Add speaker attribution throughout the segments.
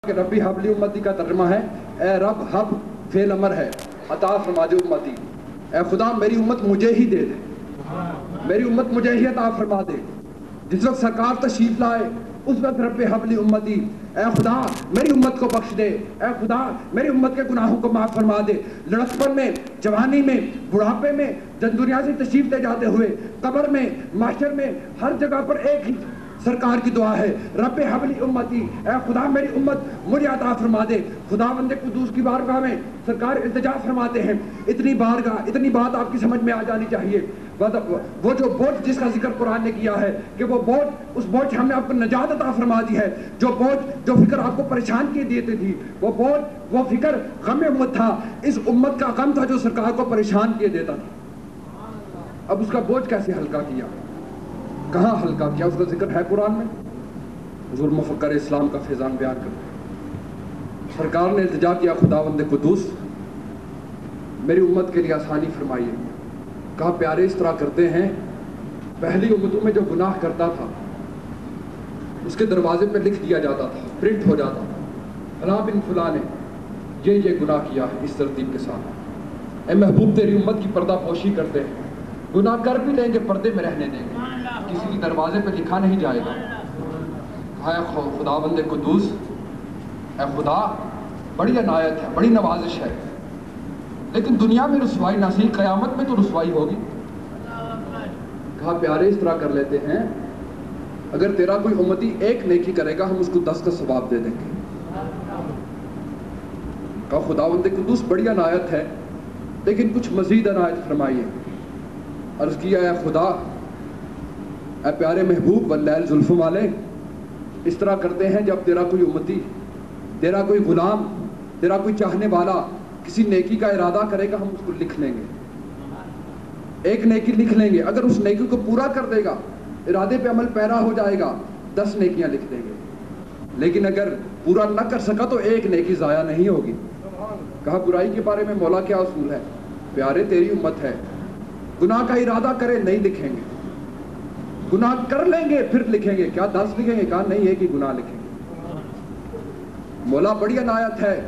Speaker 1: کہ ربی حبلی امتی کا ترجمہ ہے اے رب حب فعل امر ہے عطا فرما دے امتی، اے خدا میری امت مجھے ہی دے دے، میری امت مجھے ہی عطا فرما دے۔ جس وقت سرکار تشریف لائے اس وقت رب حبلی امتی، اے خدا میری امت کو بخش دے، اے خدا میری امت کے گناہوں کو معاف فرما دے۔ لڑکپن میں، جوانی میں، بڑھاپے میں، جب دنیا سے تشریف لے جاتے ہوئے، قبر میں، محشر میں، ہر جگہ پر ایک ہی سرکار کی دعا ہے، رب حبلی امتی، اے خدا میری امت مجھے عطا فرما دے۔ خداوند قدوس کی بارگاہ میں سرکار التجا فرماتے ہیں، اتنی بارگاہ، اتنی بات آپ کی سمجھ میں آ جانی چاہیے۔ وہ جو بوجھ جس کا ذکر قرآن نے کیا ہے کہ وہ بوجھ، اس بوجھ ہم نے آپ کو نجات عطا فرما دی ہے۔ جو بوجھ، جو فکر آپ کو پریشان کیے دیتے تھی، وہ بوجھ، وہ فکر غم امت تھا، اس امت کا غم تھا جو سرکار کو پریشان کیے دیتا تھا۔ اب اس کا بوجھ کیسے ہلکا کیا، کہاں ہلکا کیا، اس کا ذکر ہے قرآن میں۔ حضور مفکر اسلام کا فیضان بیان کرتے ہیں، سرکار نے التجا کیا خداوند قدوس میری امت کے لیے آسانی فرمائیے۔ کہا پیارے اس طرح کرتے ہیں، پہلی امتوں میں جو گناہ کرتا تھا اس کے دروازے پہ لکھ دیا جاتا تھا، پرنٹ ہو جاتا تھا، فلاں بن فلاں نے یہ گناہ کیا ہے، اس ترتیب کے ساتھ۔ اے محبوب تیری امت کی پردہ پوشی کرتے ہیں، گناہ کر بھی لیں گے پردے میں رہنے دیں گے، کسی کی دروازے پہ لکھا نہیں جائے گا۔ اے خداوند قدوس، اے خدا بڑی عنایت ہے، بڑی نوازش ہے، لیکن دنیا میں رسوائی نہ صحیح، قیامت میں تو رسوائی ہوگی۔ کہا پیارے اس طرح کر لیتے ہیں، اگر تیرا کوئی امتی ایک نیکی کرے گا ہم اس کو 10 کا ثواب دے دیں گے۔ کہا خداوند قدوس بڑی عنایت ہے، لیکن کچھ مزید عنایت فرمائیے۔ عرض کیا اے خدا، اے پیارے محبوب واللیل زلف والے، اس طرح کرتے ہیں جب تیرا کوئی امتی، تیرا کوئی غلام، تیرا کوئی چاہنے والا کسی نیکی کا ارادہ کرے گا ہم اس کو لکھ لیں گے، ایک نیکی لکھ لیں گے، اگر اس نیکی کو پورا کر دے گا، ارادے پہ عمل پیرا ہو جائے گا، 10 نیکیاں لکھ دیں گے، لیکن اگر پورا نہ کر سکا تو ایک نیکی ضائع نہیں ہوگی۔ کہا برائی کے بارے میں مولا کیا اصول ہے؟ پیارے تیری امت ہے، گناہ کا ارادہ کرے نہیں لکھیں گے، گناہ کر لیں گے پھر لکھیں گے، کیا 10 لکھیں گے؟ کہا نہیں، ایک ہی گناہ لکھیں گے۔ مولا بڑی عنایت ہے،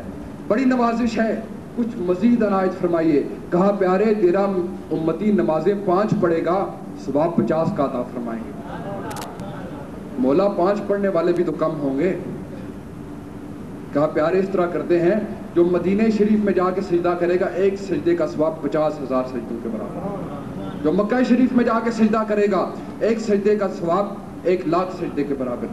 Speaker 1: بڑی نوازش ہے، کچھ مزید عنایت فرمائیے۔ کہا پیارے تیرا امتی نمازیں 5 پڑھے گا ثواب 50 کا عطا فرمائیں گے۔ مولا 5 پڑھنے والے بھی تو کم ہوں گے۔ کہا پیارے اس طرح کرتے ہیں، جو مدینہ شریف میں جا کے سجدہ کرے گا ایک سجدے کا ثواب 50,000 سجدوں کے برابر، جو مکہ شریف میں جا کے سجدہ کرے گا ایک سجدے کا ثواب 1,00,000 سجدے کے برابر۔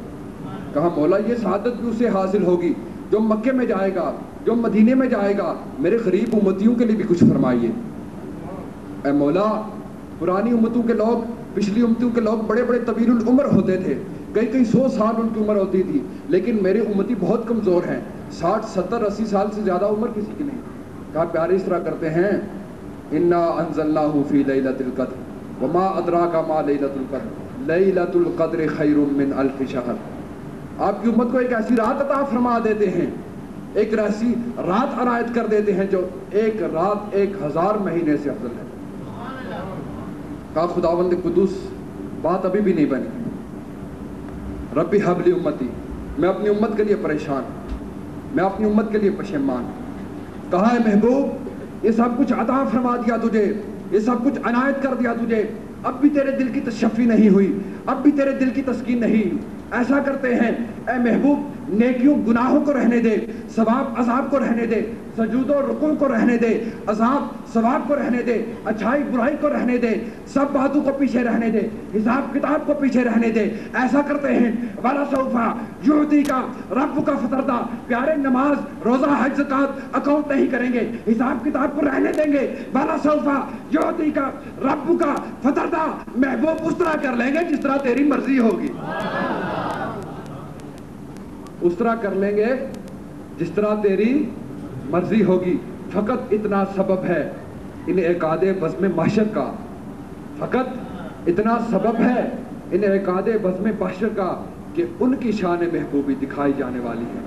Speaker 1: کہا مولا یہ سعادت بھی اسے حاصل ہوگی جو مکے میں جائے گا، جو مدینے میں جائے گا، میرے غریب امتیوں کے لیے بھی کچھ فرمائیے۔ اے مولا پرانی امتوں کے لوگ، پچھلی امتوں کے لوگ بڑے بڑے طویل العمر ہوتے تھے، کئی 100 سال ان کی عمر ہوتی تھی، لیکن میرے امتی بہت کمزور ہیں، 60 70 80 سال سے زیادہ عمر کسی کی نہیں۔ کہا پیارے اس طرح کرتے ہیں، انا انزلناہ فی لیلۃ القدر وما ادراک ما لیلۃ القدر لیلۃ القدر خیر من 1000 شہر۔ آپ کی امت کو ایک ایسی رات عطا فرما دیتے ہیں، ایک ایسی رات عنایت کر دیتے ہیں جو ایک رات 1000 مہینے سے افضل ہے۔ کہا خداوند قدوس بات ابھی بھی نہیں بنی، ربی حبلی امتی، میں اپنی امت کے لیے پریشان، میں اپنی امت کے لیے پشیمان۔ کہا ہے محبوب یہ سب کچھ عطا فرما دیا تجھے، یہ سب کچھ عنایت کر دیا تجھے، اب بھی تیرے دل کی تشفی نہیں ہوئی، اب بھی تیرے دل کی تسکین نہیں۔ ایسا کرتے ہیں اے محبوب نیکیوں گناہوں کو رہنے دے، ثواب عذاب کو رہنے دے، سجود و رکوع کو رہنے دے، عذاب ثواب کو رہنے دے، اچھائی برائی کو رہنے دے، سب باتوں کو پیچھے رہنے دے، حساب کتاب کو پیچھے رہنے دے۔ ایسا کرتے ہیں وَلَسَوْفَ يُعْطِيكَ رَبُّكَ فَتَرْضَىٰ، پیارے نماز روزہ حج زکوٰۃ اکاؤنٹ نہیں کریں گے، حساب کتاب کو رہنے دیں گے۔ وَلَسَوْفَ يُعْطِيكَ رَبُّكَ فَتَرْضَىٰ، محبوب اس طرح کر لیں گے جس طرح تیری مرضی ہوگی، اس طرح کر لیں گے جس طرح تیری مرضی ہوگی۔ فقط اتنا سبب ہے ان اعقاد بزم محشر کا، فقط اتنا سبب ہے ان اعقاد بزم محشر کا کہ ان کی شان محبوبی دکھائی جانے والی ہے۔